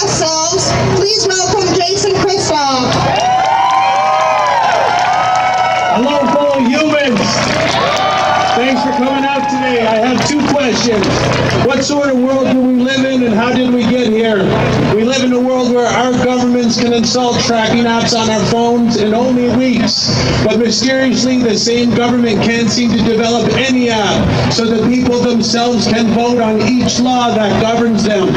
ourselves, please welcome Christoff. Hello, fellow humans. Thanks for coming out today. I have two questions. What sort of world do we live in, and how did we get here? We live in a world where our governments can install tracking apps on our phones in only weeks, but mysteriously the same government can't seem to develop any app so the people themselves can vote on each law that governs them.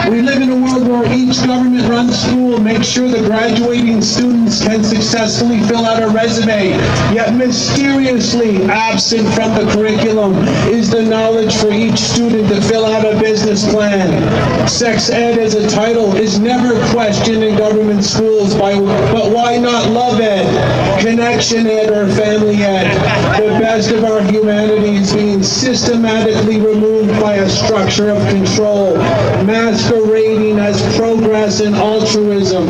We live in a world where each government-run school makes sure the graduating students can successfully fill out a resume, yet mysteriously absent from the curriculum is the knowledge for each student to fill out a business plan. Sex ed as a title is never questioned in government schools, but why not love ed, connection ed, or family ed? The best of our humanity is being systematically removed by a structure of control, masquerading as progress and altruism.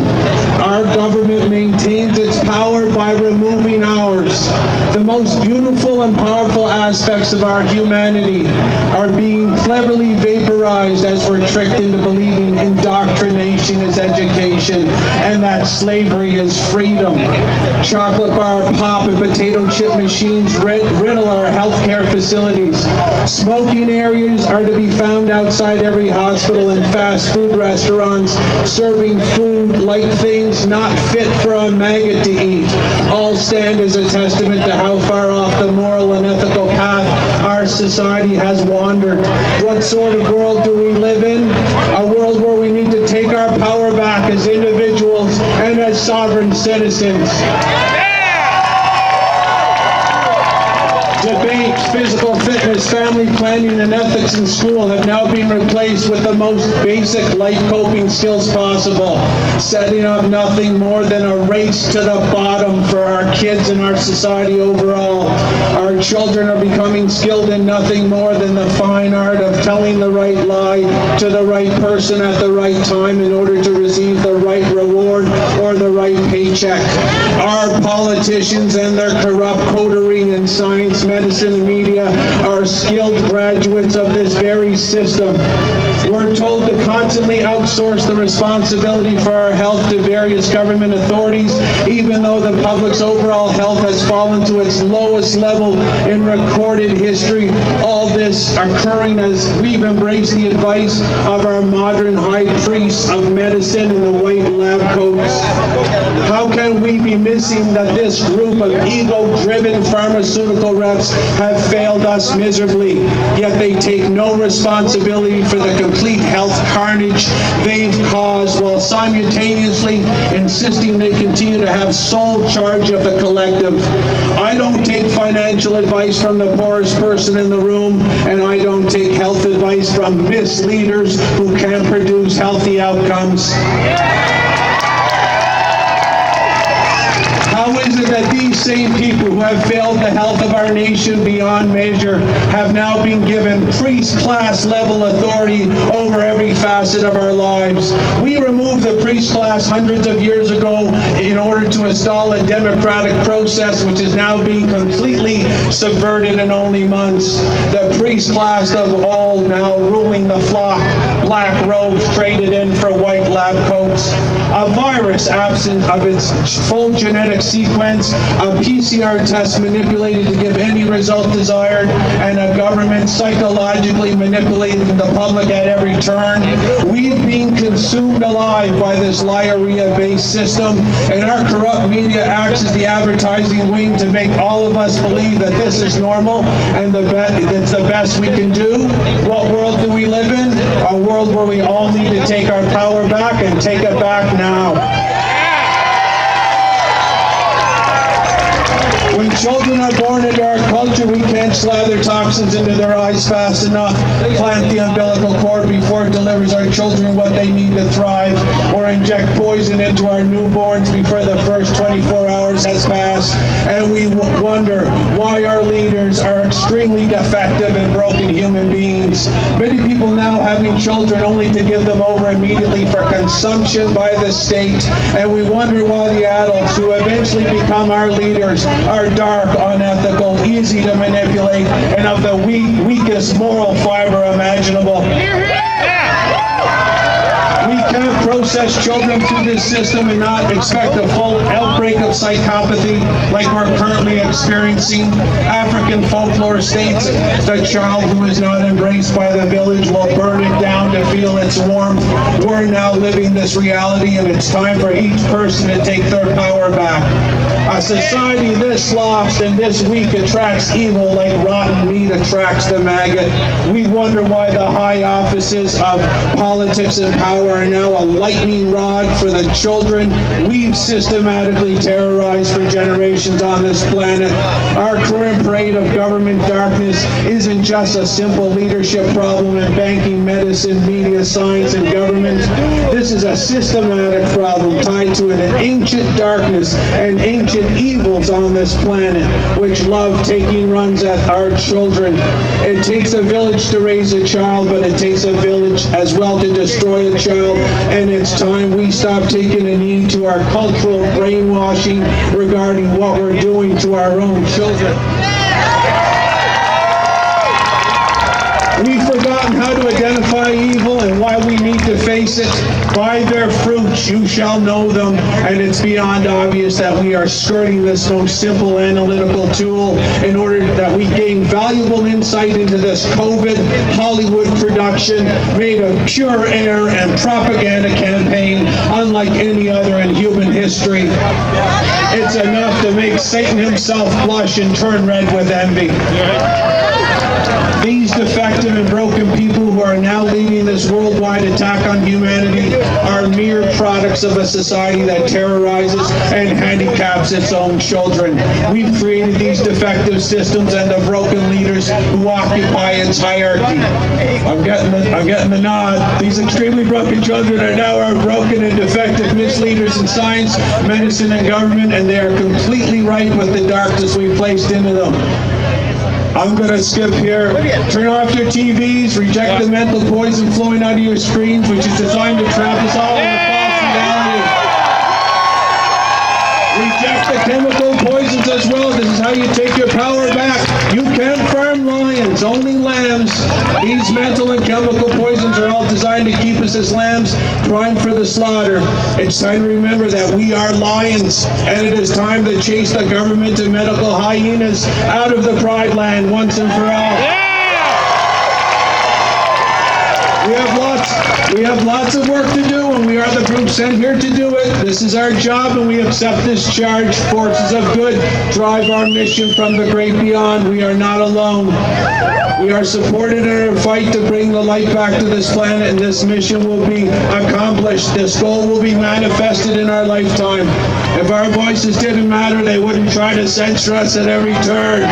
Our government maintains its power by removing ours. The most beautiful and powerful aspects of our humanity are being cleverly vaporized as we're tricked into believing indoctrination is education and that slavery is freedom. Chocolate bar, pop, and potato chip machines riddle our healthcare facilities. Smoking areas are to be found outside every hospital and fast food restaurants, serving food like things not fit for a maggot to eat. All stand as a testament to how far off the moral and ethical path our society has wandered. What sort of world do we live in? A world where we need to take our power back as individuals and as sovereign citizens. Debate, physical fitness, family planning, and ethics in school have now been replaced with the most basic life coping skills possible, setting up nothing more than a race to the bottom for our kids and our society overall. Our children are becoming skilled in nothing more than the fine art of telling the right lie to the right person at the right time in order to receive the right reward or the right paycheck. Our politicians and their corrupt coterie in science, medicine, and media are skilled graduates of this very system. We're told to constantly outsource the responsibility for our health to various government authorities, even though the public's overall health has fallen to its lowest level in recorded history. All this occurring as we've embraced the advice of our modern high priests of medicine in the white lab coats. How can we be missing that this group of ego-driven pharmaceutical reps have failed us miserably, yet they take no responsibility for the complete health carnage they've caused, while simultaneously insisting they continue to have sole charge of the collective. I don't take financial advice from the poorest person in the room, and I don't take health advice from misleaders who can't produce healthy outcomes. How is it that these same people who have failed the health of our nation beyond measure have now been given priest-class level authority over every facet of our lives? We removed the priest class hundreds of years ago in order to install a democratic process which is now being completely subverted in only months. The priest class of all now ruling the flock, black robes traded in for white lab coats. A virus absent of its full genetic sequence, a PCR test manipulated to give any result desired, and a government psychologically manipulating the public at every turn. We've been consumed alive by this liaria-based system, and our corrupt media acts as the advertising wing to make all of us believe that this is normal and it's the best we can do. What world do we live in? A world where we all need to take our power back and take it back now. When children are born into our culture, we can't slather toxins into their eyes fast enough, plant the umbilical cord before it delivers our children what they need to thrive, or inject poison into our newborns before the first 24 hours has passed. And we wonder why our leaders are extremely defective and broken human beings. Many people now having children only to give them over immediately for consumption by the state. And we wonder why the adults who eventually become our leaders are dark, unethical, easy to manipulate, and of the weakest moral fiber imaginable. We can't process children through this system and not expect a full outbreak of psychopathy like we're currently experiencing. African folklore states the child who is not embraced by the village will burn it down to feel its warmth. We're now living this reality, and it's time for each person to take their power back. A society this lost and this weak attracts evil like rotten meat attracts the maggot. We wonder why the high offices of politics and power are now a lightning rod for the children we've systematically terrorized for generations on this planet. Our current parade of government darkness isn't just a simple leadership problem in banking, medicine, media, science, and government. This is a systematic problem tied to an ancient darkness and ancient evils on this planet, which love taking runs at our children. It takes a village to raise a child, but it takes a village as well to destroy a child, and it's time we stop taking a knee to our cultural brainwashing regarding what we're doing to our own children. We've forgotten how to identify evil and why we need to face it. By their fruits you shall know them, and it's beyond obvious that we are skirting this most simple analytical tool in order that we gain valuable insight into this COVID Hollywood production made of pure air and propaganda campaign unlike any other in human history. It's enough to make Satan himself blush and turn red with envy. These defective and broken people who are now leading this worldwide attack on humanity are mere products of a society that terrorizes and handicaps its own children. We've created these defective systems and the broken leaders who occupy its hierarchy. I'm getting the nod. These extremely broken children are now our broken and defective misleaders in science, medicine, and government, and they are completely right with the darkness we've placed into them. I'm going to skip here. Turn off your TVs, reject the mental poison flowing out of your screens, which is designed to trap us all in a false reality. Reject the chemical poisons as well. This is how you take your power back. You can't farm lions, only lambs. These mental and chemical poisons are all designed to keep us as lambs, primed for the slaughter. It's time to remember that we are lions, and it is time to chase the government and medical hyenas out of the Pride Land once and for all. We have lots of work to do, and we are the group sent here to do it. This is our job, and we accept this charge. Forces of good drive our mission from the great beyond. We are not alone. We are supported in our fight to bring the light back to this planet, and this mission will be accomplished. This goal will be manifested in our lifetime. If our voices didn't matter, they wouldn't try to censor us at every turn.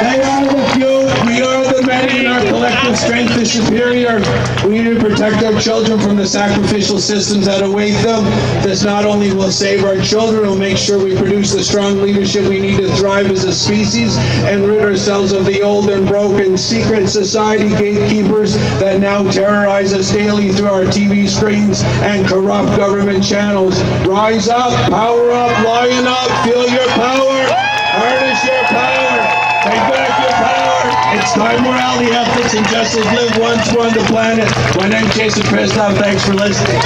They are the few, we are the many, and our collective strength is superior. We need to protect our children from the sacrificial systems that await them. This not only will save our children, it will make sure we produce the strong leadership we need to thrive as a species and rid ourselves of the old and broken secret society gatekeepers that now terrorize us daily through our TV screens and corrupt government channels. Rise up, power up, lion up, feel your power, harness your power. Take back your power. It's time morality, ethics, and justice live once. We're on the planet. My name's Jason Christoff. Thanks for listening.